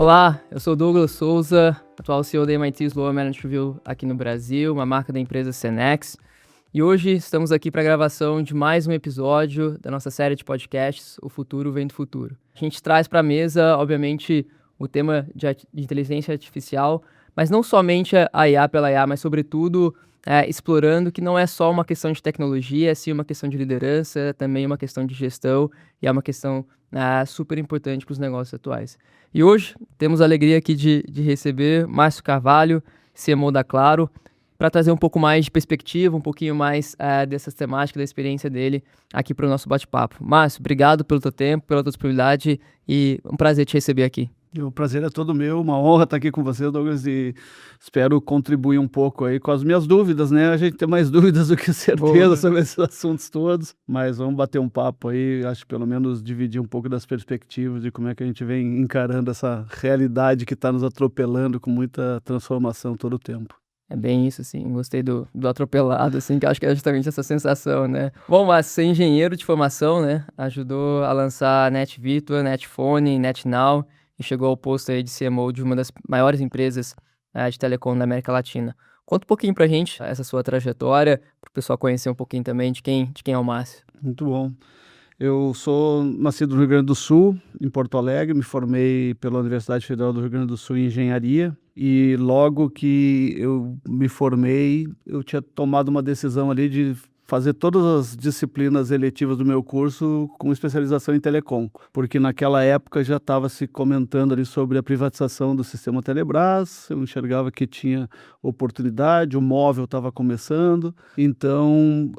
Olá, eu sou o Douglas Souza, atual CEO da MIT Sloan Management Review aqui no Brasil, uma marca da empresa Cenex. E hoje estamos aqui para a gravação de mais um episódio da nossa série de podcasts, O Futuro Vem do Futuro. A gente traz para a mesa, obviamente, o tema de inteligência artificial, mas não somente a IA pela IA, mas sobretudo explorando que não é só uma questão de tecnologia, é sim uma questão de liderança, é também uma questão de gestão e é uma questão super importante para os negócios atuais. E hoje temos a alegria aqui de receber Márcio Carvalho, CMO da Claro, para trazer um pouco mais de perspectiva, um pouquinho mais dessas temáticas, da experiência dele aqui para o nosso bate-papo. Márcio, obrigado pelo teu tempo, pela tua disponibilidade e um prazer te receber aqui. O prazer é todo meu, uma honra estar aqui com você, Douglas, e espero contribuir um pouco aí com as minhas dúvidas, né? A gente tem mais dúvidas do que certeza sobre esses assuntos todos, mas vamos bater um papo aí, acho que pelo menos dividir um pouco das perspectivas de como é que a gente vem encarando essa realidade que está nos atropelando com muita transformação todo o tempo. É bem isso, assim, gostei do atropelado, assim, que acho que é justamente essa sensação, né? Bom, mas você é engenheiro de formação, né? Ajudou a lançar a NetVirtua, Netphone, NetNow e chegou ao posto aí de CMO de uma das maiores empresas de telecom da América Latina. Conta um pouquinho pra gente essa sua trajetória, pro pessoal conhecer um pouquinho também de quem é o Márcio. Muito bom. Eu sou nascido no Rio Grande do Sul, em Porto Alegre, me formei pela Universidade Federal do Rio Grande do Sul em engenharia e logo que eu me formei, eu tinha tomado uma decisão ali de fazer todas as disciplinas eletivas do meu curso com especialização em telecom, porque naquela época já estava se comentando ali sobre a privatização do sistema Telebrás, eu enxergava que tinha oportunidade, o móvel estava começando, então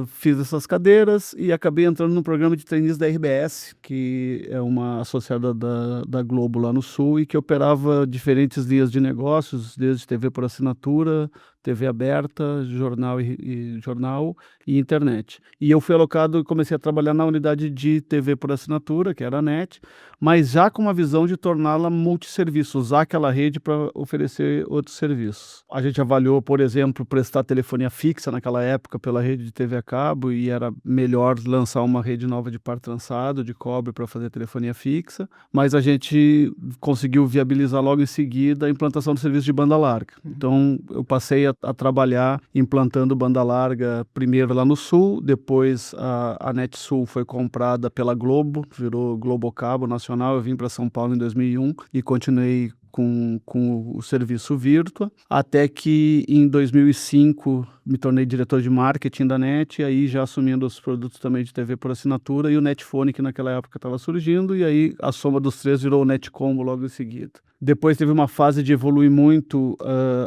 fiz essas cadeiras e acabei entrando no programa de trainees da RBS, que é uma associada da Globo lá no Sul e que operava diferentes linhas de negócios, desde TV por assinatura, TV aberta, jornal e internet. E eu fui alocado e comecei a trabalhar na unidade de TV por assinatura, que era a NET, mas já com uma visão de torná-la multisserviço, usar aquela rede para oferecer outros serviços. A gente avaliou, por exemplo, prestar telefonia fixa naquela época pela rede de TV a cabo e era melhor lançar uma rede nova de par trançado, de cobre para fazer telefonia fixa, mas a gente conseguiu viabilizar logo em seguida a implantação do serviço de banda larga. Então eu passei a trabalhar implantando banda larga primeiro lá no Sul, depois a NetSul foi comprada pela Globo, virou Globocabo Nacional, eu vim para São Paulo em 2001 e continuei com o serviço Virtua, até que em 2005 me tornei diretor de marketing da NET, e aí já assumindo os produtos também de TV por assinatura e o Netphone, que naquela época estava surgindo, e aí a soma dos três virou o NetCombo logo em seguida. Depois teve uma fase de evoluir muito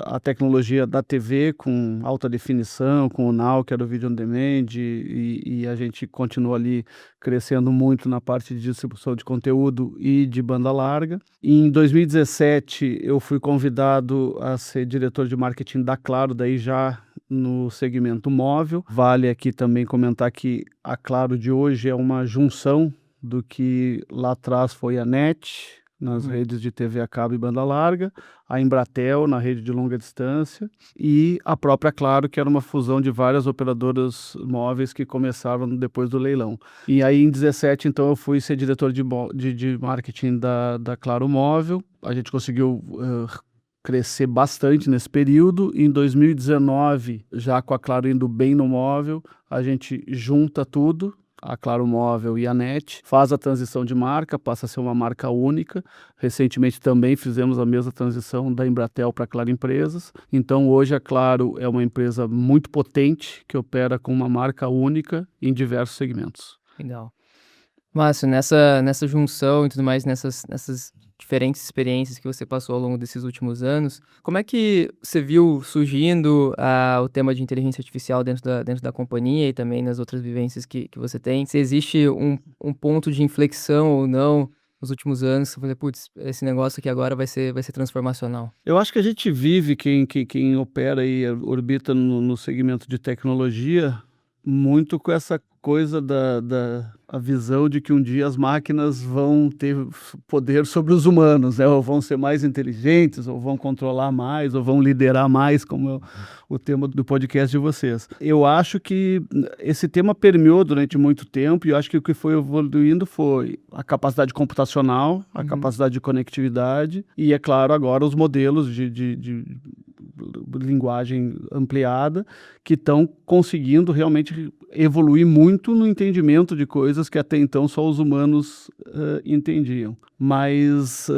a tecnologia da TV com alta definição, com o Now, que era o Video On Demand, e a gente continuou ali crescendo muito na parte de distribuição de conteúdo e de banda larga. Em 2017 eu fui convidado a ser diretor de marketing da Claro, daí já no segmento móvel. Vale aqui também comentar que a Claro de hoje é uma junção do que lá atrás foi a NET, nas redes de TV a cabo e banda larga, a Embratel na rede de longa distância e a própria Claro, que era uma fusão de várias operadoras móveis que começaram depois do leilão. E aí em 2017, então, eu fui ser diretor de marketing da Claro Móvel. A gente conseguiu crescer bastante nesse período. Em 2019, já com a Claro indo bem no móvel, a gente junta tudo, a Claro Móvel e a NET, faz a transição de marca, passa a ser uma marca única. Recentemente também fizemos a mesma transição da Embratel para a Claro Empresas. Então hoje a Claro é uma empresa muito potente, que opera com uma marca única em diversos segmentos. Legal. Márcio, nessa junção e tudo mais, nessas diferentes experiências que você passou ao longo desses últimos anos, como é que você viu surgindo o tema de inteligência artificial dentro da companhia e também nas outras vivências que você tem? Se existe um ponto de inflexão ou não nos últimos anos, você falou, putz, esse negócio aqui agora vai ser transformacional? Eu acho que a gente vive, quem opera e orbita no segmento de tecnologia, muito com essa coisa a visão de que um dia as máquinas vão ter poder sobre os humanos, né? Ou vão ser mais inteligentes, ou vão controlar mais, ou vão liderar mais, como é o tema do podcast de vocês. Eu acho que esse tema permeou durante muito tempo, e eu acho que o que foi evoluindo foi a capacidade computacional, a capacidade de conectividade, e, é claro, agora os modelos de linguagem ampliada, que estão conseguindo realmente evoluir muito no entendimento de coisas que até então só os humanos entendiam. Mas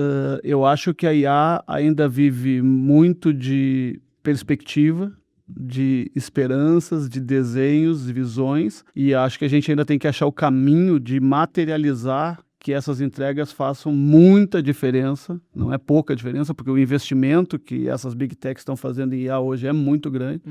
eu acho que a IA ainda vive muito de perspectiva, de esperanças, de desenhos, de visões, e acho que a gente ainda tem que achar o caminho de materializar que essas entregas façam muita diferença, não é pouca diferença, porque o investimento que essas Big Techs estão fazendo em IA hoje é muito grande.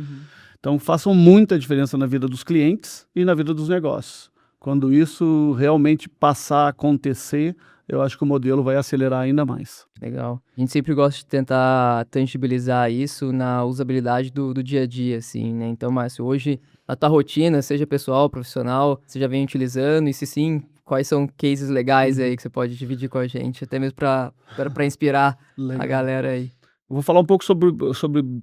Então, façam muita diferença na vida dos clientes e na vida dos negócios. Quando isso realmente passar a acontecer, eu acho que o modelo vai acelerar ainda mais. Legal. A gente sempre gosta de tentar tangibilizar isso na usabilidade do dia a dia, assim, né? Então, Márcio, hoje, na tua rotina, seja pessoal, profissional, você já vem utilizando, e se sim, quais são cases legais aí que você pode dividir com a gente, até mesmo para inspirar a galera aí. Vou falar um pouco sobre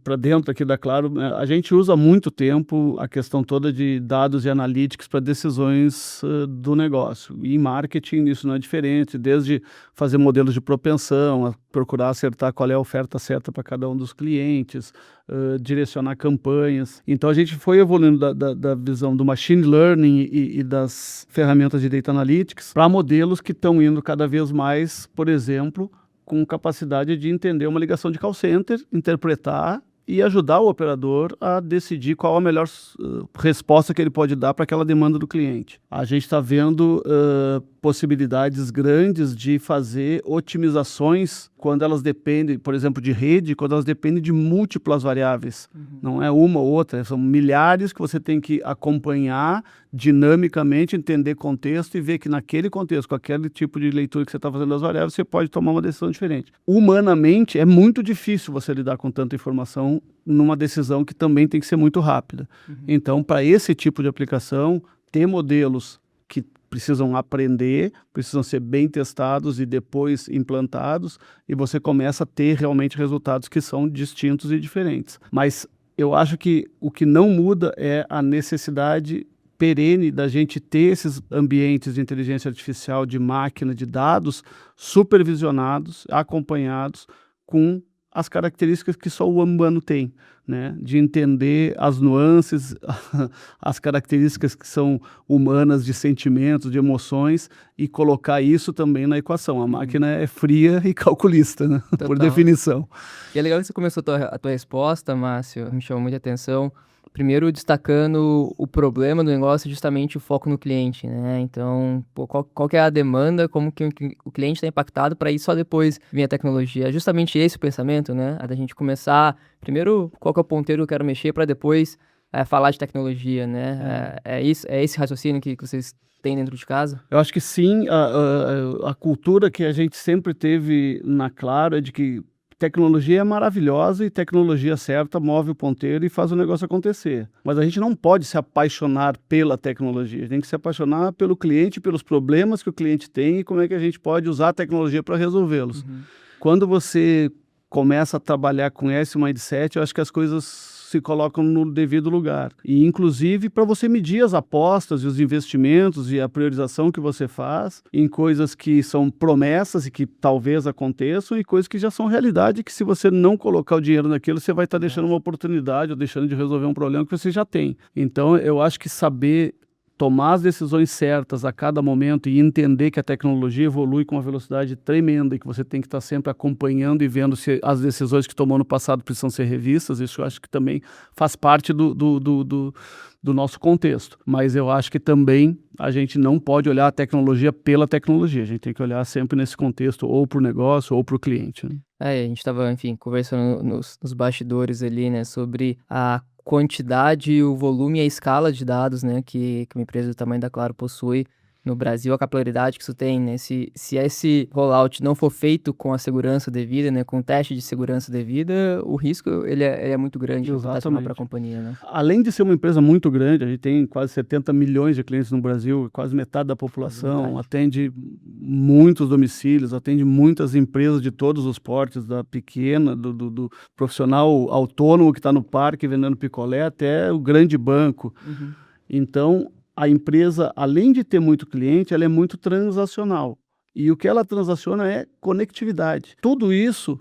para dentro aqui da Claro, né? A gente usa há muito tempo a questão toda de dados e analytics para decisões do negócio. E em marketing isso não é diferente, desde fazer modelos de propensão, procurar acertar qual é a oferta certa para cada um dos clientes, direcionar campanhas. Então a gente foi evoluindo da visão do machine learning e das ferramentas de data analytics para modelos que estão indo cada vez mais, por exemplo, com capacidade de entender uma ligação de call center, interpretar e ajudar o operador a decidir qual a melhor resposta que ele pode dar para aquela demanda do cliente. A gente está vendo possibilidades grandes de fazer otimizações quando elas dependem, por exemplo, de rede, quando elas dependem de múltiplas variáveis. Não é uma ou outra, são milhares que você tem que acompanhar dinamicamente, entender contexto e ver que naquele contexto, com aquele tipo de leitura que você está fazendo das variáveis, você pode tomar uma decisão diferente. Humanamente, é muito difícil você lidar com tanta informação numa decisão que também tem que ser muito rápida. Então, para esse tipo de aplicação, ter modelos que precisam aprender, precisam ser bem testados e depois implantados, e você começa a ter realmente resultados que são distintos e diferentes. Mas eu acho que o que não muda é a necessidade perene da gente ter esses ambientes de inteligência artificial, de máquina, de dados supervisionados, acompanhados com as características que só o humano tem, né? De entender as nuances, as características que são humanas de sentimentos, de emoções, e colocar isso também na equação. A máquina é fria e calculista, né? Por definição. E é legal que você começou a tua resposta, Márcio, me chamou muita atenção. Primeiro, destacando o problema do negócio, justamente o foco no cliente, né? Então, qual que é a demanda, como que o cliente está impactado, para ir só depois vir a tecnologia. É justamente esse o pensamento, né? A da gente começar, primeiro, qual que é o ponteiro que eu quero mexer, para depois falar de tecnologia, né? É esse raciocínio que vocês têm dentro de casa? Eu acho que sim, a cultura que a gente sempre teve na Claro é de que tecnologia é maravilhosa e tecnologia certa move o ponteiro e faz o negócio acontecer. Mas a gente não pode se apaixonar pela tecnologia. A gente tem que se apaixonar pelo cliente, pelos problemas que o cliente tem e como é que a gente pode usar a tecnologia para resolvê-los. Quando você começa a trabalhar com esse mindset, eu acho que as coisas se colocam no devido lugar. E, inclusive, para você medir as apostas e os investimentos e a priorização que você faz em coisas que são promessas e que talvez aconteçam e coisas que já são realidade, que se você não colocar o dinheiro naquilo, você vai estar deixando uma oportunidade ou deixando de resolver um problema que você já tem. Então, eu acho que saber tomar as decisões certas a cada momento e entender que a tecnologia evolui com uma velocidade tremenda e que você tem que estar sempre acompanhando e vendo se as decisões que tomou no passado precisam ser revistas, isso eu acho que também faz parte do nosso contexto. Mas eu acho que também a gente não pode olhar a tecnologia pela tecnologia, a gente tem que olhar sempre nesse contexto ou para o negócio ou para o cliente, né? A gente estava, enfim, conversando nos bastidores ali, né, sobre a quantidade, o volume e a escala de dados, né, que uma empresa do tamanho da Claro possui. no Brasil, a capilaridade que isso tem, né? Se esse rollout não for feito com a segurança devida, né? Com o teste de segurança devida, o risco ele é muito grande para a companhia, né? Além de ser uma empresa muito grande, a gente tem quase 70 milhões de clientes no Brasil, quase metade da população, atende muitos domicílios, atende muitas empresas de todos os portes, da pequena, do profissional autônomo que está no parque vendendo picolé, até o grande banco. Então, a empresa, além de ter muito cliente, ela é muito transacional. E o que ela transaciona é conectividade. Tudo isso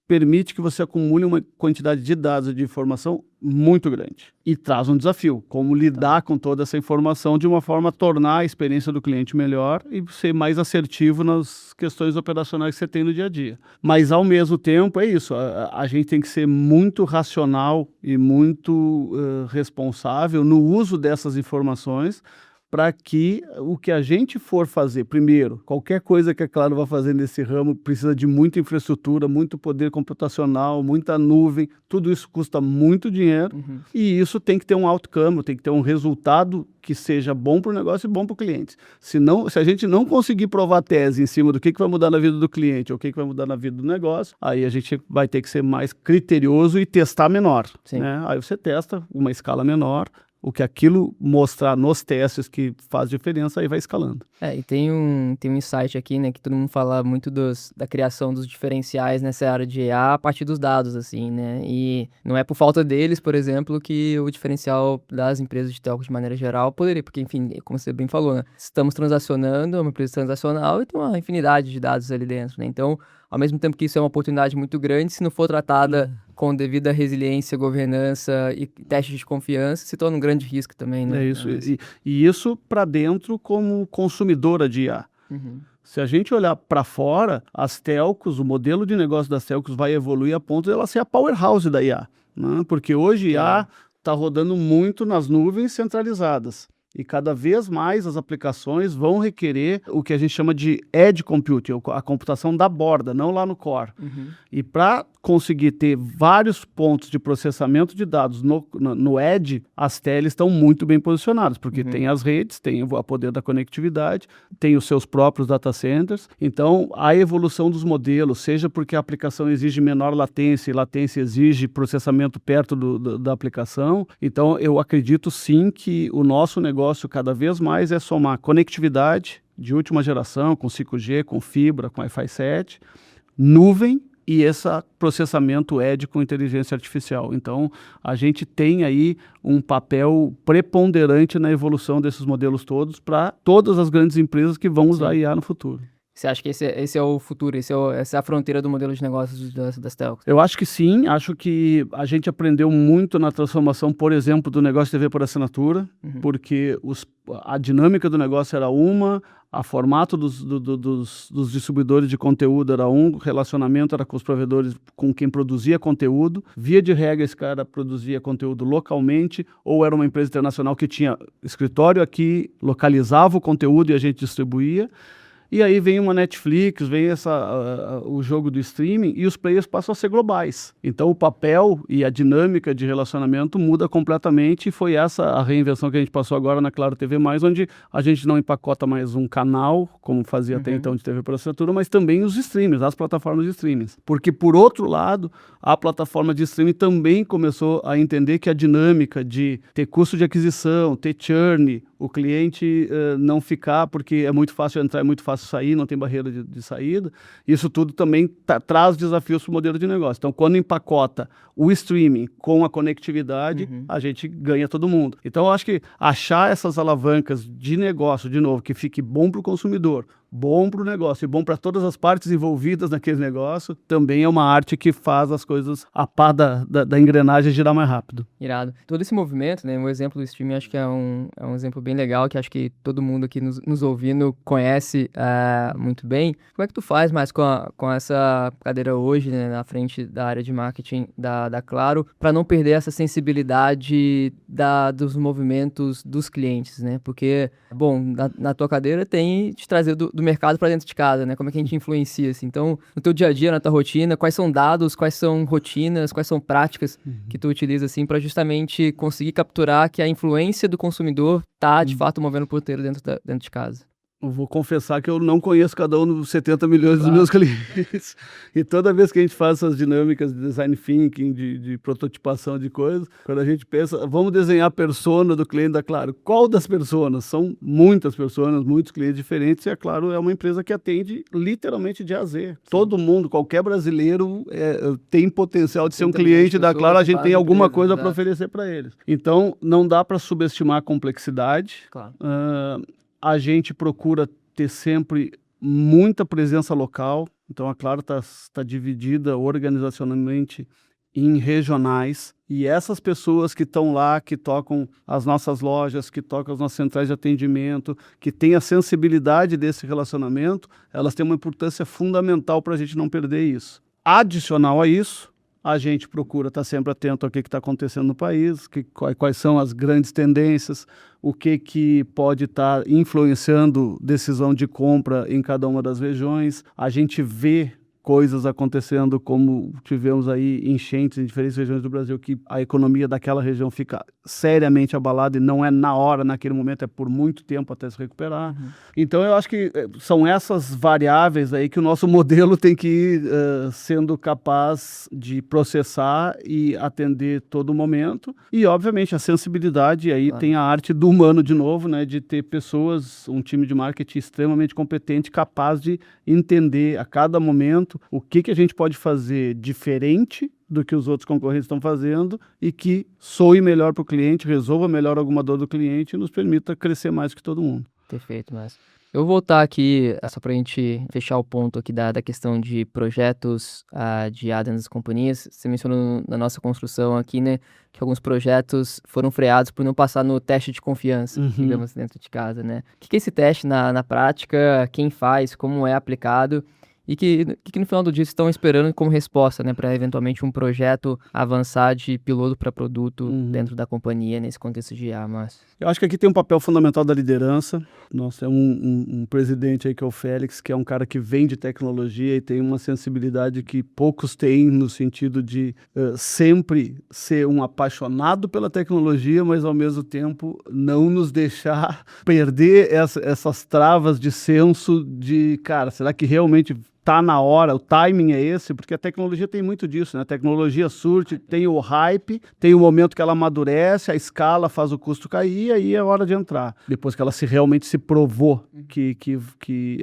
permite que você acumule uma quantidade de dados e de informação muito grande. E traz um desafio, como lidar com toda essa informação de uma forma a tornar a experiência do cliente melhor e ser mais assertivo nas questões operacionais que você tem no dia a dia. Mas, ao mesmo tempo, é isso, a gente tem que ser muito racional e muito responsável no uso dessas informações, para que o que a gente for fazer, primeiro, qualquer coisa que a Claro vai fazer nesse ramo precisa de muita infraestrutura, muito poder computacional, muita nuvem, tudo isso custa muito dinheiro e isso tem que ter um outcome, tem que ter um resultado que seja bom para o negócio e bom para o cliente. Se a gente não conseguir provar tese em cima do que vai mudar na vida do cliente ou o que vai mudar na vida do negócio, aí a gente vai ter que ser mais criterioso e testar menor. Né? Aí você testa uma escala menor, o que aquilo mostrar nos testes que faz diferença, aí vai escalando. E tem um insight aqui, né, que todo mundo fala muito da criação dos diferenciais nessa área de EA a partir dos dados, assim, né, e não é por falta deles, por exemplo, que o diferencial das empresas de telco de maneira geral poderia, porque, enfim, como você bem falou, né, estamos transacionando, é uma empresa transacional e tem uma infinidade de dados ali dentro, né, então, ao mesmo tempo que isso é uma oportunidade muito grande, se não for tratada com devida resiliência, governança e teste de confiança, se torna um grande risco também, né? É isso. E isso para dentro como consumidora de IA. Se a gente olhar para fora, as telcos, o modelo de negócio das telcos vai evoluir a ponto de ela ser a powerhouse da IA. Né? Porque hoje IA está rodando muito nas nuvens centralizadas. E cada vez mais as aplicações vão requerer o que a gente chama de edge computing, a computação da borda, não lá no core. E para conseguir ter vários pontos de processamento de dados no edge, as teles estão muito bem posicionadas, porque tem as redes, tem o poder da conectividade, tem os seus próprios data centers. Então, a evolução dos modelos, seja porque a aplicação exige menor latência e latência exige processamento perto da aplicação. Então, eu acredito sim que o nosso negócio cada vez mais é somar conectividade de última geração, com 5G, com fibra, com Wi-Fi 7, nuvem, e esse processamento edge com inteligência artificial. Então, a gente tem aí um papel preponderante na evolução desses modelos todos para todas as grandes empresas que vão usar IA no futuro. Você acha que esse é o futuro, essa é a fronteira do modelo de negócios das telcos? Eu acho que sim, acho que a gente aprendeu muito na transformação, por exemplo, do negócio de TV por assinatura, porque a dinâmica do negócio era uma, a formato dos distribuidores de conteúdo era um, o relacionamento era com os provedores, com quem produzia conteúdo. Via de regra, esse cara produzia conteúdo localmente, ou era uma empresa internacional que tinha escritório aqui, localizava o conteúdo e a gente distribuía. E aí vem uma Netflix, vem o jogo do streaming e os players passam a ser globais. Então o papel e a dinâmica de relacionamento muda completamente e foi essa a reinvenção que a gente passou agora na Claro TV+, onde a gente não empacota mais um canal, como fazia até então de TV por assinatura, mas também os streamings, as plataformas de streaming. Porque, por outro lado, a plataforma de streaming também começou a entender que a dinâmica de ter custo de aquisição, ter churn, o cliente não ficar porque é muito fácil entrar, é muito fácil sair, não tem barreira de saída. Isso tudo também traz desafios para o modelo de negócio. Então, quando empacota o streaming com a conectividade, a gente ganha todo mundo. Então, eu acho que achar essas alavancas de negócio, de novo, que fique bom para o consumidor, bom para o negócio e bom para todas as partes envolvidas naquele negócio, também é uma arte que faz as coisas, a pá da engrenagem girar mais rápido. Irado. Todo esse movimento, né, um exemplo do streaming, acho que é um exemplo bem legal, que acho que todo mundo aqui nos ouvindo conhece muito bem. Como é que tu faz mais com essa cadeira hoje, né, na frente da área de marketing da Claro, para não perder essa sensibilidade dos movimentos dos clientes, né? Porque, bom, na tua cadeira tem te trazer do mercado para dentro de casa, né? Como é que a gente influencia, assim? Então, no teu dia a dia, na tua rotina, quais são dados, quais são rotinas, quais são práticas que tu utiliza, assim, para justamente conseguir capturar que a influência do consumidor tá, de fato, movendo o ponteiro dentro de casa? Eu vou confessar que eu não conheço cada um dos 70 milhões dos meus clientes. E toda vez que a gente faz essas dinâmicas de design thinking, de prototipação de coisas, quando a gente pensa, vamos desenhar a persona do cliente da Claro. Qual das personas? São muitas personas, muitos clientes diferentes, e a Claro é uma empresa que atende literalmente de A a Z. Sim. Todo mundo, qualquer brasileiro tem potencial de ser um cliente da Claro, a gente tem alguma coisa para oferecer para eles. Então, não dá para subestimar a complexidade. Claro. A gente procura ter sempre muita presença local, então a Claro está dividida organizacionalmente em regionais, e essas pessoas que estão lá, que tocam as nossas lojas, que tocam as nossas centrais de atendimento, que têm a sensibilidade desse relacionamento, elas têm uma importância fundamental para a gente não perder isso. Adicional a isso, a gente procura estar sempre atento ao que está acontecendo no país, quais são as grandes tendências, o que pode estar influenciando decisão de compra em cada uma das regiões. A gente vê coisas acontecendo, como tivemos aí enchentes em diferentes regiões do Brasil, que a economia daquela região fica seriamente abalada, e não é na hora, naquele momento, é por muito tempo até se recuperar. Uhum. Então eu acho que são essas variáveis aí que o nosso modelo tem que ir sendo capaz de processar e atender todo momento, e obviamente a sensibilidade, aí tem a arte do humano de novo, né, de ter pessoas, um time de marketing extremamente competente, capaz de entender a cada momento o que a gente pode fazer diferente do que os outros concorrentes estão fazendo e que soe melhor para o cliente, resolva melhor alguma dor do cliente e nos permita crescer mais que todo mundo. Perfeito, mas eu vou voltar aqui, só para a gente fechar o ponto aqui da questão de projetos de IA dentro das companhias. Você mencionou na nossa construção aqui, né, que alguns projetos foram freados por não passar no teste de confiança, digamos, dentro de casa, né? O que é esse teste na prática, quem faz, como é aplicado? E que no final do dia estão esperando como resposta, né, para eventualmente um projeto avançar de piloto para produto dentro da companhia, nesse contexto de IA, mas... Eu acho que aqui tem um papel fundamental da liderança. Nós temos um presidente aí que é o Félix, que é um cara que vem de tecnologia e tem uma sensibilidade que poucos têm, no sentido de sempre ser um apaixonado pela tecnologia, mas ao mesmo tempo não nos deixar perder essas travas de senso de, cara, será que realmente tá na hora, o timing é esse? Porque a tecnologia tem muito disso, né? A tecnologia surge, tem o hype, tem o momento que ela amadurece, a escala faz o custo cair, e aí é hora de entrar. Depois que ela realmente se provou que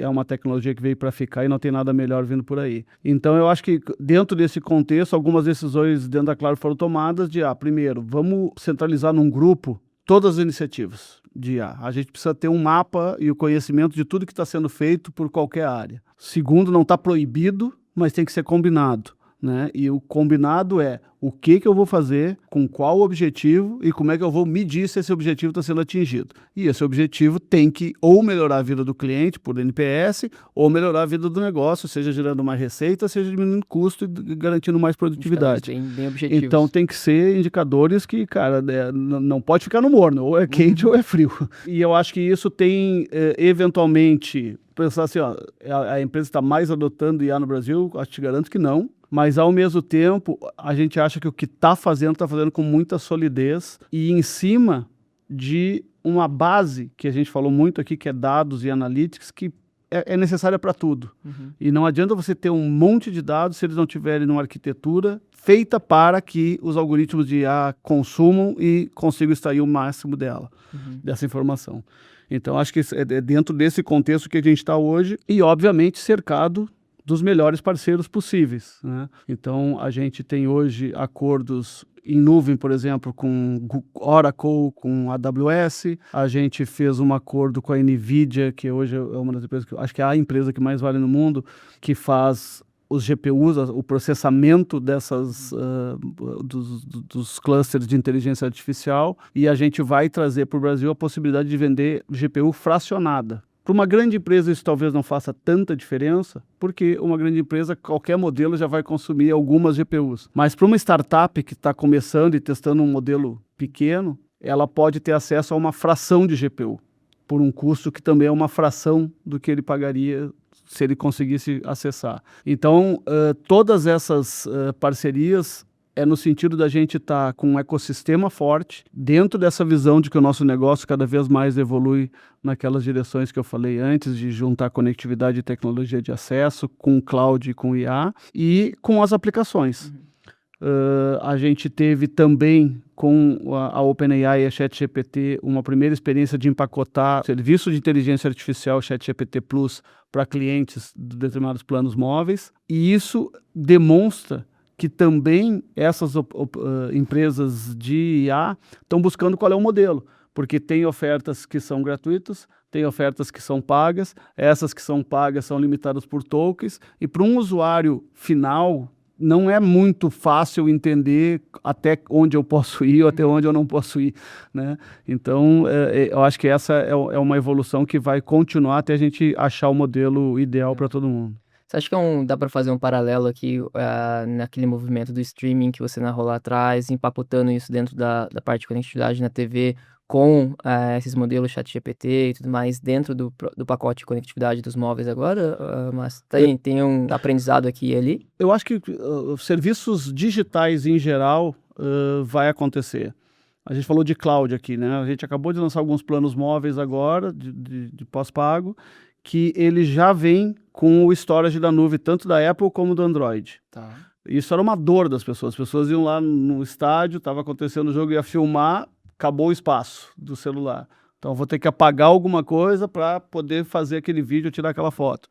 é uma tecnologia que veio para ficar e não tem nada melhor vindo por aí. Então eu acho que dentro desse contexto, algumas decisões dentro da Claro foram tomadas de, primeiro, vamos centralizar num grupo todas as iniciativas de IA. A gente precisa ter um mapa e o conhecimento de tudo que está sendo feito por qualquer área. Segundo, não está proibido, mas tem que ser combinado, né? E o combinado é o que eu vou fazer, com qual objetivo e como é que eu vou medir se esse objetivo está sendo atingido. E esse objetivo tem que ou melhorar a vida do cliente por NPS, ou melhorar a vida do negócio, seja gerando mais receita, seja diminuindo custo e garantindo mais produtividade. Bem objetivos. Então tem que ser indicadores que, cara, não pode ficar no morno, ou é quente ou é frio. E eu acho que isso tem, eventualmente, pensar assim, a empresa está mais adotando IA no Brasil, acho que te garanto que não. Mas, ao mesmo tempo, a gente acha que o que está fazendo com muita solidez e em cima de uma base que a gente falou muito aqui, que é dados e analytics, que é necessária para tudo. E não adianta você ter um monte de dados se eles não tiverem uma arquitetura feita para que os algoritmos de IA consumam e consigam extrair o máximo dessa informação. Então, acho que é dentro desse contexto que a gente está hoje e, obviamente, cercado dos melhores parceiros possíveis, né? Então, a gente tem hoje acordos em nuvem, por exemplo, com Oracle, com AWS. A gente fez um acordo com a NVIDIA, que hoje é uma das empresas, acho que é a empresa que mais vale no mundo, que faz os GPUs, o processamento dos clusters de inteligência artificial, e a gente vai trazer para o Brasil a possibilidade de vender GPU fracionada. Para uma grande empresa isso talvez não faça tanta diferença, porque uma grande empresa, qualquer modelo já vai consumir algumas GPUs. Mas para uma startup que está começando e testando um modelo pequeno, ela pode ter acesso a uma fração de GPU, por um custo que também é uma fração do que ele pagaria se ele conseguisse acessar. Então, todas essas parcerias é no sentido da gente estar com um ecossistema forte, dentro dessa visão de que o nosso negócio cada vez mais evolui naquelas direções que eu falei antes, de juntar conectividade e tecnologia de acesso com cloud e com IA, e com as aplicações. A gente teve também com a OpenAI e a ChatGPT uma primeira experiência de empacotar serviço de inteligência artificial ChatGPT Plus para clientes de determinados planos móveis, e isso demonstra que também essas empresas de IA estão buscando qual é o modelo, porque tem ofertas que são gratuitas, tem ofertas que são pagas, essas que são pagas são limitadas por tokens, e para um usuário final não é muito fácil entender até onde eu posso ir ou até onde eu não posso ir, né? Então, eu acho que essa é uma evolução que vai continuar até a gente achar o modelo ideal para todo mundo. Você acha que dá para fazer um paralelo aqui naquele movimento do streaming que você narrou lá atrás, empacotando isso dentro da parte de conectividade na TV com esses modelos ChatGPT e tudo mais dentro do pacote de conectividade dos móveis agora? Mas tem um aprendizado aqui e ali? Eu acho que serviços digitais em geral vai acontecer. A gente falou de cloud aqui, né? A gente acabou de lançar alguns planos móveis agora, de pós-pago, que ele já vem com o storage da nuvem, tanto da Apple como do Android. Tá. Isso era uma dor das pessoas. As pessoas iam lá no estádio, estava acontecendo o jogo, ia filmar, acabou o espaço do celular. Então, eu vou ter que apagar alguma coisa para poder fazer aquele vídeo, tirar aquela foto.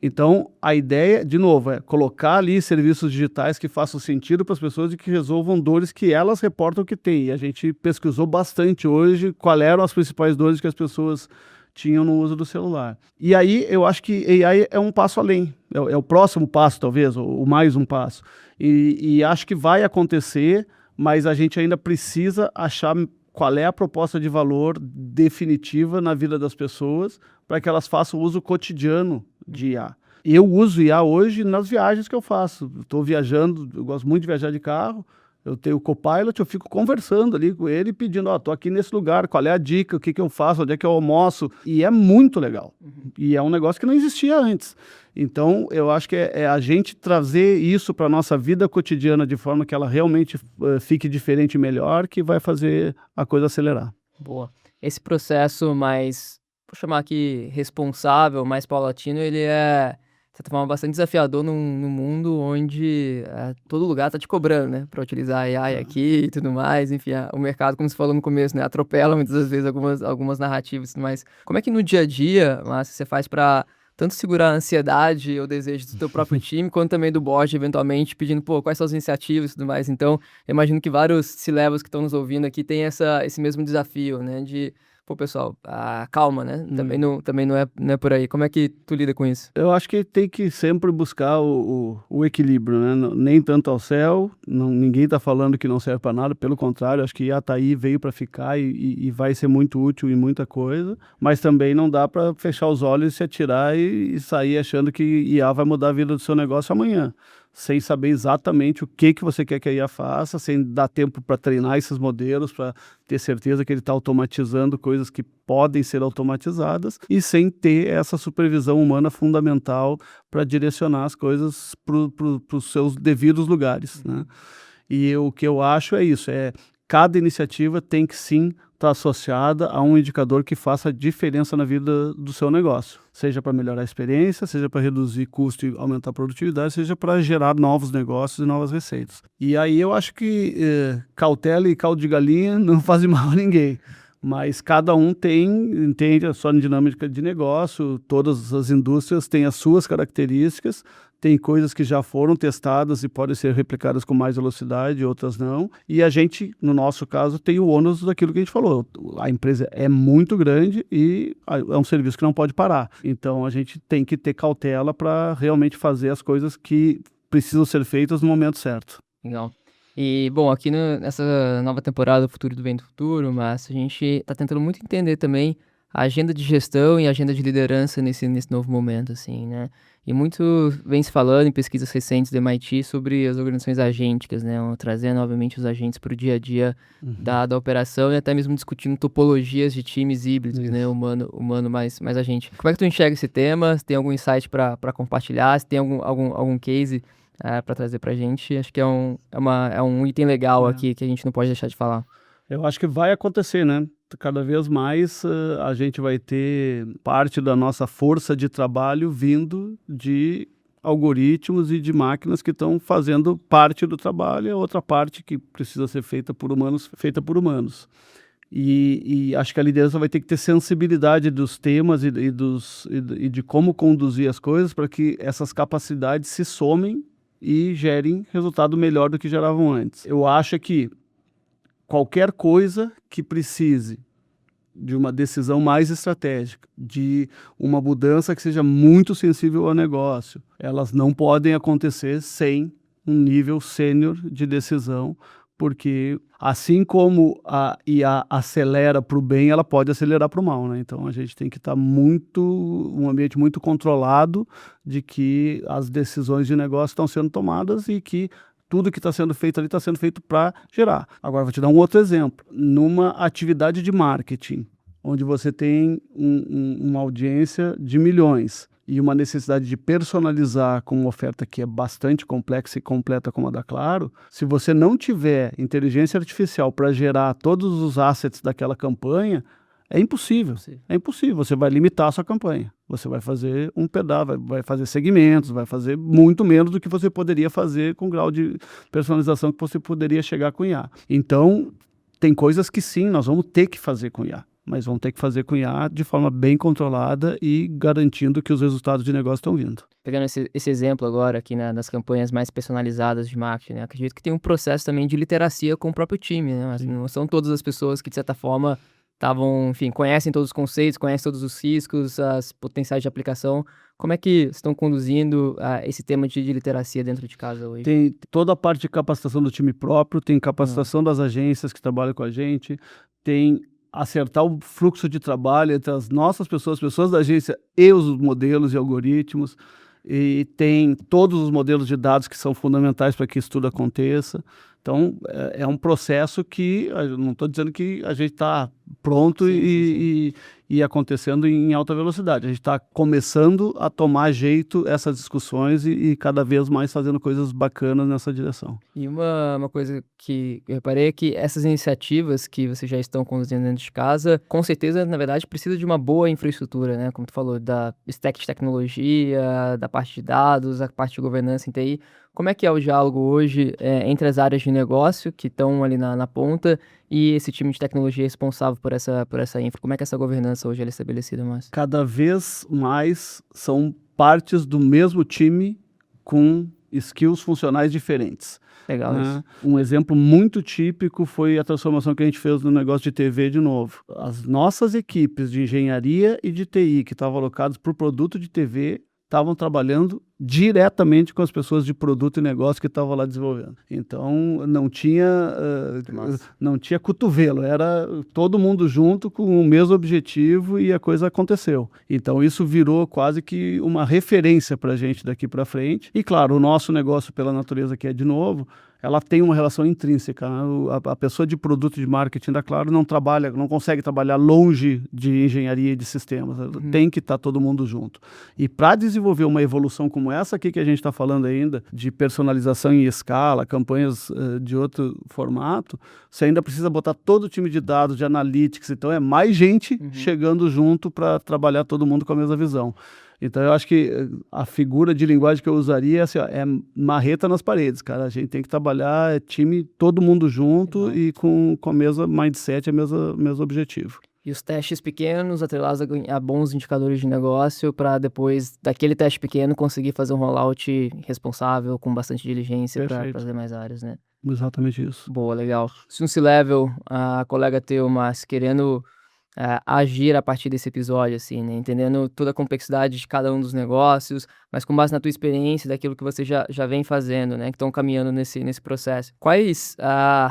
Então, a ideia, de novo, é colocar ali serviços digitais que façam sentido para as pessoas e que resolvam dores que elas reportam que têm. E a gente pesquisou bastante hoje quais eram as principais dores que as pessoas tinham no uso do celular. E aí, eu acho que AI é um passo além. É o próximo passo, talvez, ou mais um passo. E acho que vai acontecer, mas a gente ainda precisa achar qual é a proposta de valor definitiva na vida das pessoas para que elas façam uso cotidiano de IA. Eu uso IA hoje nas viagens que eu faço. Estou viajando, eu gosto muito de viajar de carro, eu tenho o Copilot, eu fico conversando ali com ele, pedindo, estou aqui nesse lugar, qual é a dica, o que eu faço, onde é que eu almoço, e é muito legal. E é um negócio que não existia antes. Então, eu acho que é a gente trazer isso para a nossa vida cotidiana de forma que ela realmente fique diferente e melhor, que vai fazer a coisa acelerar. Boa. Esse processo mais, vou chamar aqui, responsável, mais paulatino, ele é, de certa forma, bastante desafiador num mundo onde todo lugar está te cobrando, né? Para utilizar AI aqui e tudo mais. Enfim, o mercado, como você falou no começo, né? Atropela muitas das vezes algumas narrativas e tudo mais. Como é que no dia a dia, Márcio, você faz para tanto segurar a ansiedade ou desejo do teu próprio time, quanto também do board, eventualmente, pedindo, quais são as iniciativas e tudo mais. Então, eu imagino que vários C-levels que estão nos ouvindo aqui têm esse mesmo desafio, né? De, pessoal, calma, né? Também não é por aí. Como é que tu lida com isso? Eu acho que tem que sempre buscar o equilíbrio, né? Nem tanto ao céu, ninguém está falando que não serve para nada, pelo contrário, acho que IA tá aí, veio para ficar e vai ser muito útil em muita coisa, mas também não dá para fechar os olhos e se atirar e sair achando que IA vai mudar a vida do seu negócio amanhã, sem saber exatamente o que você quer que a IA faça, sem dar tempo para treinar esses modelos, para ter certeza que ele está automatizando coisas que podem ser automatizadas e sem ter essa supervisão humana fundamental para direcionar as coisas para os seus devidos lugares, né? E o que eu acho é isso, cada iniciativa tem que sim estar associada a um indicador que faça diferença na vida do seu negócio, seja para melhorar a experiência, seja para reduzir custo e aumentar a produtividade, seja para gerar novos negócios e novas receitas. E aí eu acho que cautela e caldo de galinha não fazem mal a ninguém, mas cada um entende a sua dinâmica de negócio, todas as indústrias têm as suas características, tem coisas que já foram testadas e podem ser replicadas com mais velocidade, outras não. E a gente, no nosso caso, tem o ônus daquilo que a gente falou. A empresa é muito grande e é um serviço que não pode parar. Então, a gente tem que ter cautela para realmente fazer as coisas que precisam ser feitas no momento certo. Legal. E, bom, aqui nessa nova temporada do Futuro do Bem do Futuro, mas a gente está tentando muito entender também a agenda de gestão e a agenda de liderança nesse novo momento, assim, né? E muito vem se falando em pesquisas recentes do MIT sobre as organizações agênticas, né? Trazer novamente os agentes para o dia a dia da operação e até mesmo discutindo topologias de times híbridos, né? Humano mais agente. Como é que tu enxerga esse tema? Se tem algum insight para compartilhar? Se tem algum case para trazer para a gente. Acho que é um item legal aqui que a gente não pode deixar de falar. Eu acho que vai acontecer, né? Cada vez mais a gente vai ter parte da nossa força de trabalho vindo de algoritmos e de máquinas que estão fazendo parte do trabalho, e a outra parte que precisa ser feita por humanos. E acho que a liderança vai ter que ter sensibilidade dos temas e de como conduzir as coisas para que essas capacidades se somem e gerem resultado melhor do que geravam antes. Eu acho que qualquer coisa que precise de uma decisão mais estratégica, de uma mudança que seja muito sensível ao negócio, elas não podem acontecer sem um nível sênior de decisão, porque assim como a IA acelera para o bem, ela pode acelerar para o mal, né? Então a gente tem que estar um ambiente muito controlado de que as decisões de negócio estão sendo tomadas e que tudo que está sendo feito ali está sendo feito para gerar. Agora, vou te dar um outro exemplo. Numa atividade de marketing, onde você tem uma audiência de milhões e uma necessidade de personalizar com uma oferta que é bastante complexa e completa como a da Claro, se você não tiver inteligência artificial para gerar todos os assets daquela campanha, é impossível. É impossível. Você vai limitar a sua campanha. Você vai fazer um pedaço, vai fazer segmentos, vai fazer muito menos do que você poderia fazer com o grau de personalização que você poderia chegar com IA. Então, tem coisas que sim, nós vamos ter que fazer com IA. Mas vamos ter que fazer com IA de forma bem controlada e garantindo que os resultados de negócio estão vindo. Pegando esse exemplo agora aqui nas campanhas mais personalizadas de marketing, né? Acredito que tem um processo também de literacia com o próprio time, né? Mas não são todas as pessoas que, de certa forma, conhecem todos os conceitos, conhecem todos os riscos, as potenciais de aplicação. Como é que estão conduzindo esse tema de literacia dentro de casa hoje? Tem toda a parte de capacitação do time próprio, tem capacitação das agências que trabalham com a gente, tem acertar o fluxo de trabalho entre as nossas pessoas da agência e os modelos e algoritmos, e tem todos os modelos de dados que são fundamentais para que isso tudo aconteça. Então, é um processo que, eu não estou dizendo que a gente está pronto e acontecendo em alta velocidade. A gente está começando a tomar jeito essas discussões e cada vez mais fazendo coisas bacanas nessa direção. E uma coisa que eu reparei é que essas iniciativas que vocês já estão conduzindo dentro de casa, com certeza, na verdade, precisa de uma boa infraestrutura, né? Como tu falou, da stack de tecnologia, da parte de dados, a parte de governança em TI. Como é que é o diálogo hoje entre as áreas de negócio que estão ali na ponta e esse time de tecnologia responsável por essa infra? Como é que essa governança hoje é estabelecida, Márcio? Cada vez mais são partes do mesmo time com skills funcionais diferentes. Legal isso. Um exemplo muito típico foi a transformação que a gente fez no negócio de TV de novo. As nossas equipes de engenharia e de TI que estavam alocadas para o produto de TV estavam trabalhando diretamente com as pessoas de produto e negócio que estavam lá desenvolvendo. Então, não tinha cotovelo, era todo mundo junto com o mesmo objetivo e a coisa aconteceu. Então, isso virou quase que uma referência para a gente daqui para frente. E, claro, o nosso negócio, pela natureza que é de novo, ela tem uma relação intrínseca, né? A pessoa de produto de marketing da Claro não consegue trabalhar longe de engenharia e de sistemas. Tem que estar todo mundo junto. E para desenvolver uma evolução como essa aqui que a gente está falando ainda, de personalização em escala, campanhas de outro formato, você ainda precisa botar todo o time de dados, de analytics, então é mais gente chegando junto para trabalhar todo mundo com a mesma visão. Então, eu acho que a figura de linguagem que eu usaria é, assim, ó, é marreta nas paredes, cara. A gente tem que trabalhar time, todo mundo junto e com o mesmo mindset, o mesmo objetivo. E os testes pequenos atrelados a bons indicadores de negócio para depois daquele teste pequeno conseguir fazer um rollout responsável, com bastante diligência para fazer mais áreas, né? Exatamente isso. Boa, legal. Se um C-Level, a colega teu, mas querendo agir a partir desse episódio, assim, né? Entendendo toda a complexidade de cada um dos negócios, mas com base na tua experiência, daquilo que você já vem fazendo, né? Que estão caminhando nesse processo. Quais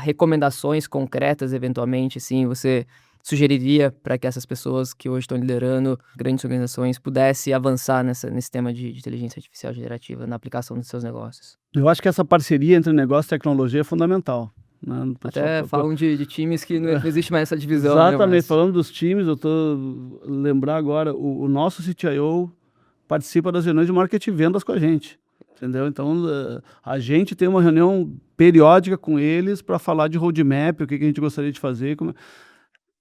recomendações concretas, eventualmente, assim, você sugeriria para que essas pessoas que hoje estão liderando grandes organizações pudessem avançar nesse tema de inteligência artificial generativa na aplicação dos seus negócios? Eu acho que essa parceria entre negócio e tecnologia é fundamental. Né? Até falam de times que não existe mais essa divisão. Exatamente, né, mas... falando dos times, eu estou lembrar agora, o nosso CTIO participa das reuniões de marketing e vendas com a gente. entendeu? Então, a gente tem uma reunião periódica com eles para falar de roadmap, o que a gente gostaria de fazer.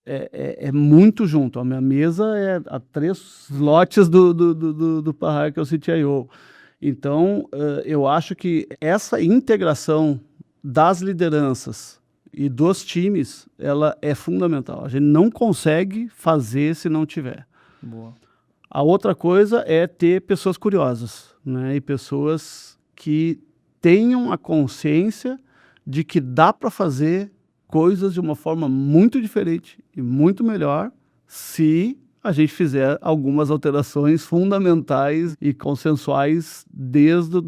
É muito junto. A minha mesa é a 3 lotes do Parraia, que é o CTIO. Então, eu acho que essa integração das lideranças e dos times, ela é fundamental. A gente não consegue fazer se não tiver. Boa. A outra coisa é ter pessoas curiosas, né? E pessoas que tenham a consciência de que dá para fazer coisas de uma forma muito diferente e muito melhor se a gente fizer algumas alterações fundamentais e consensuais desde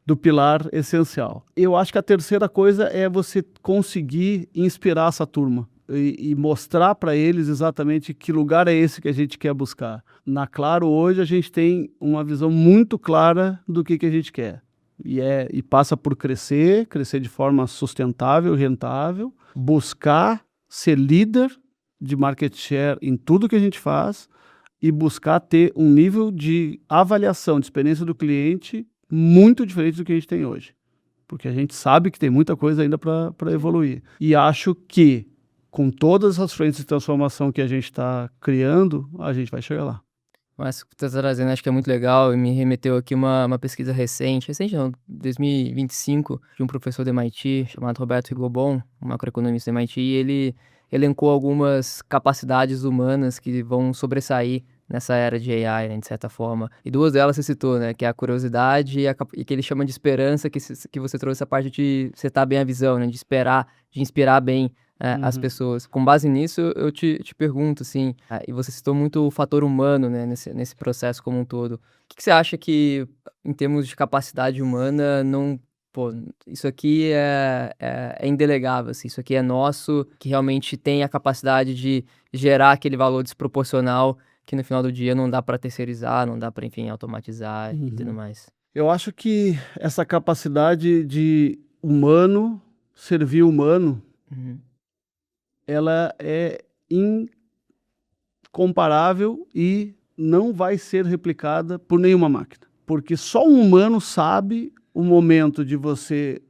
do pilar essencial. Eu acho que a terceira coisa é você conseguir inspirar essa turma e mostrar para eles exatamente que lugar é esse que a gente quer buscar. Na Claro, hoje, a gente tem uma visão muito clara do que a gente quer. E passa por crescer de forma sustentável, rentável, buscar ser líder de market share em tudo que a gente faz e buscar ter um nível de avaliação de experiência do cliente muito diferente do que a gente tem hoje. Porque a gente sabe que tem muita coisa ainda para evoluir. E acho que, com todas as frentes de transformação que a gente está criando, a gente vai chegar lá. Mas o que você está trazendo acho que é muito legal e me remeteu aqui uma pesquisa recente não, 2025, de um professor do MIT chamado Roberto Rigobon, um macroeconomista do MIT, e ele elencou algumas capacidades humanas que vão sobressair nessa era de AI, né, de certa forma. E 2 delas você citou, né, que é a curiosidade e que ele chama de esperança, que você trouxe a parte de setar bem a visão, né, de inspirar bem as pessoas. Com base nisso, eu te pergunto, assim, e você citou muito o fator humano, né, nesse processo como um todo. O que você acha que, em termos de capacidade humana, não... Pô, isso aqui é indelegável, assim, isso aqui é nosso, que realmente tem a capacidade de gerar aquele valor desproporcional que no final do dia não dá para terceirizar, não dá para, enfim, automatizar e tudo mais. Eu acho que essa capacidade de humano servir humano, ela é incomparável e não vai ser replicada por nenhuma máquina. Porque só um humano sabe o momento de você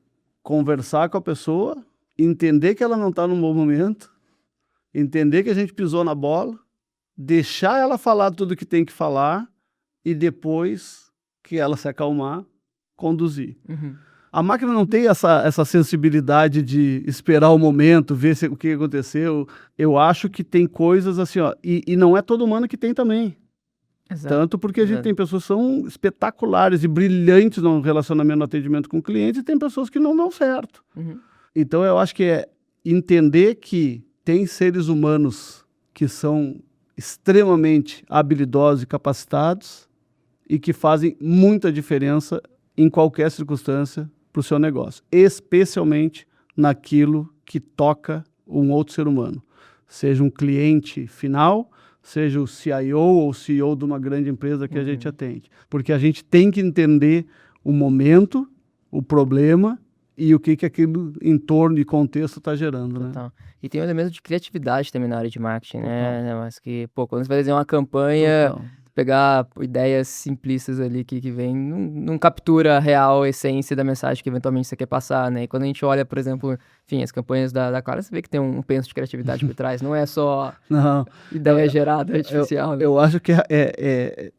conversar com a pessoa, entender que ela não está num bom momento, entender que a gente pisou na bola, deixar ela falar tudo que tem que falar e depois que ela se acalmar, conduzir. A máquina não tem essa sensibilidade de esperar o momento, ver o que aconteceu. Eu acho que tem coisas assim, ó, e não é todo humano que tem também. Exato. Tanto porque a gente tem pessoas que são espetaculares e brilhantes no relacionamento, no atendimento com o cliente, e tem pessoas que não dão certo. Então eu acho que é entender que tem seres humanos que são extremamente habilidosos e capacitados e que fazem muita diferença em qualquer circunstância para o seu negócio, especialmente naquilo que toca um outro ser humano, seja um cliente final, seja o CIO ou o CEO de uma grande empresa que a gente atende. Porque a gente tem que entender o momento, o problema e o que aquilo em torno e contexto está gerando, né? Total. E tem um elemento de criatividade também na área de marketing, né? Mas que, pô, quando você vai fazer uma campanha, pegar ideias simplistas ali que vem, não captura a real essência da mensagem que eventualmente você quer passar, né? E quando a gente olha, por exemplo, enfim, as campanhas da Claro, você vê que tem um penso de criatividade por trás, não é só ideia gerada artificial. Eu acho que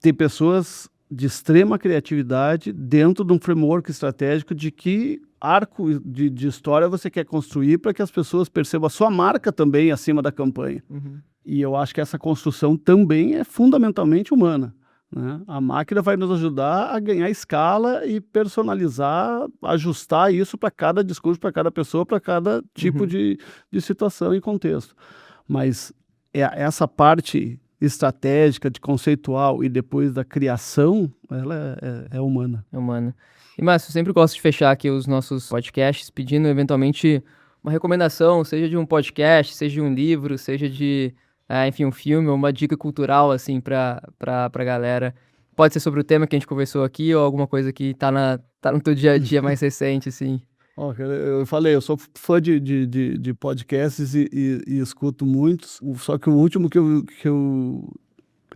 tem pessoas de extrema criatividade dentro de um framework estratégico de que arco de história você quer construir para que as pessoas percebam a sua marca também acima da campanha. E eu acho que essa construção também é fundamentalmente humana, né? A máquina vai nos ajudar a ganhar escala e personalizar, ajustar isso para cada discurso, para cada pessoa, para cada tipo de situação e contexto. Mas essa parte estratégica, de conceitual e depois da criação, ela é humana. É humana. E, Márcio, eu sempre gosto de fechar aqui os nossos podcasts pedindo, eventualmente, uma recomendação, seja de um podcast, seja de um livro, seja de, enfim, um filme ou uma dica cultural, assim, pra galera. Pode ser sobre o tema que a gente conversou aqui ou alguma coisa que tá no teu dia a dia mais recente, assim. Eu falei, eu sou fã de podcasts e escuto muitos, só que o último que eu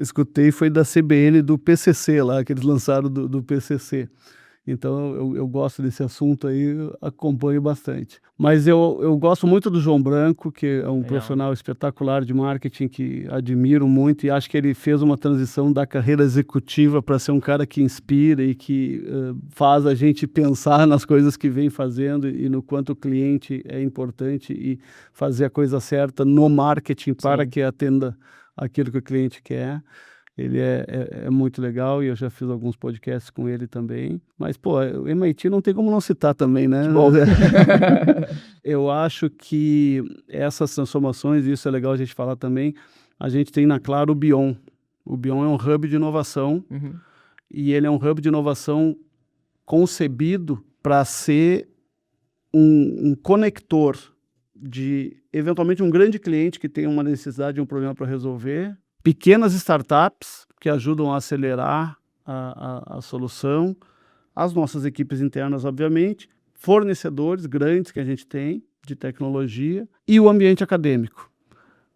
escutei foi da CBN do PCC lá, que eles lançaram do PCC. Então eu gosto desse assunto aí, eu acompanho bastante. Mas eu gosto muito do João Branco, que é um profissional espetacular de marketing que admiro muito e acho que ele fez uma transição da carreira executiva para ser um cara que inspira e que faz a gente pensar nas coisas que vem fazendo e no quanto o cliente é importante e fazer a coisa certa no marketing para que atenda aquilo que o cliente quer. Ele é muito legal e eu já fiz alguns podcasts com ele também. Mas, pô, o MIT não tem como não citar também, né? Bom. Eu acho que essas transformações, e isso é legal a gente falar também, a gente tem na Claro o Bion. O Bion é um hub de inovação e ele é um hub de inovação concebido para ser um conector de, eventualmente, um grande cliente que tem uma necessidade, um problema para resolver, pequenas startups que ajudam a acelerar a solução, as nossas equipes internas, obviamente, fornecedores grandes que a gente tem de tecnologia e o ambiente acadêmico.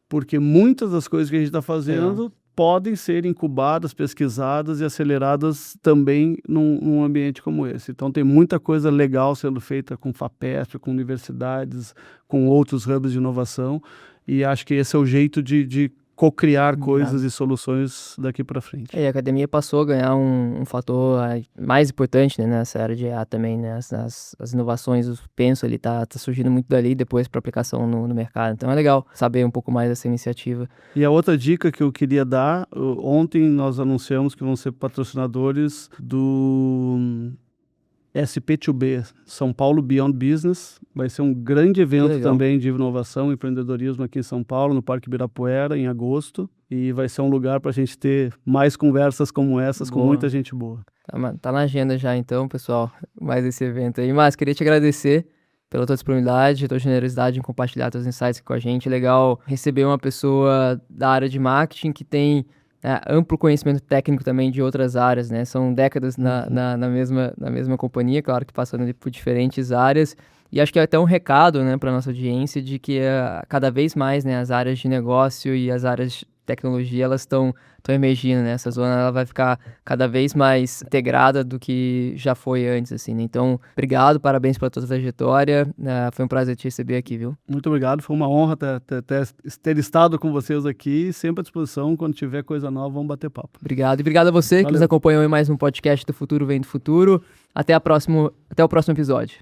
Porque muitas das coisas que a gente está fazendo podem ser incubadas, pesquisadas e aceleradas também num ambiente como esse. Então tem muita coisa legal sendo feita com FAPESP, com universidades, com outros hubs de inovação e acho que esse é o jeito de co-criar coisas e soluções daqui para frente. E a academia passou a ganhar um fator mais importante, né, nessa área de IA também, né? As inovações, o penso ali tá surgindo muito dali depois para aplicação no mercado. Então é legal saber um pouco mais dessa iniciativa. E a outra dica que eu queria dar, ontem nós anunciamos que vão ser patrocinadores do SP2B, São Paulo Beyond Business. Vai ser um grande evento também de inovação e empreendedorismo aqui em São Paulo, no Parque Ibirapuera, em agosto. E vai ser um lugar para a gente ter mais conversas como essas, com muita gente boa. Tá na agenda já então, pessoal, mais esse evento aí. Mas queria te agradecer pela tua disponibilidade, tua generosidade em compartilhar teus insights aqui com a gente. Legal receber uma pessoa da área de marketing que tem amplo conhecimento técnico também de outras áreas, né? São décadas na mesma companhia, claro que passando ali por diferentes áreas. E acho que é até um recado, né, para nossa audiência de que cada vez mais, né, as áreas de negócio e as áreas de tecnologia, elas estão emergindo, né? Essa zona ela vai ficar cada vez mais integrada do que já foi antes, assim, né? Então, obrigado, parabéns pela tua trajetória. Foi um prazer te receber aqui, viu? Muito obrigado, foi uma honra ter estado com vocês aqui, sempre à disposição, quando tiver coisa nova, vamos bater papo. Obrigado, e obrigado a você que nos acompanhou em mais um podcast do Futuro Vem do Futuro. Até o próximo episódio.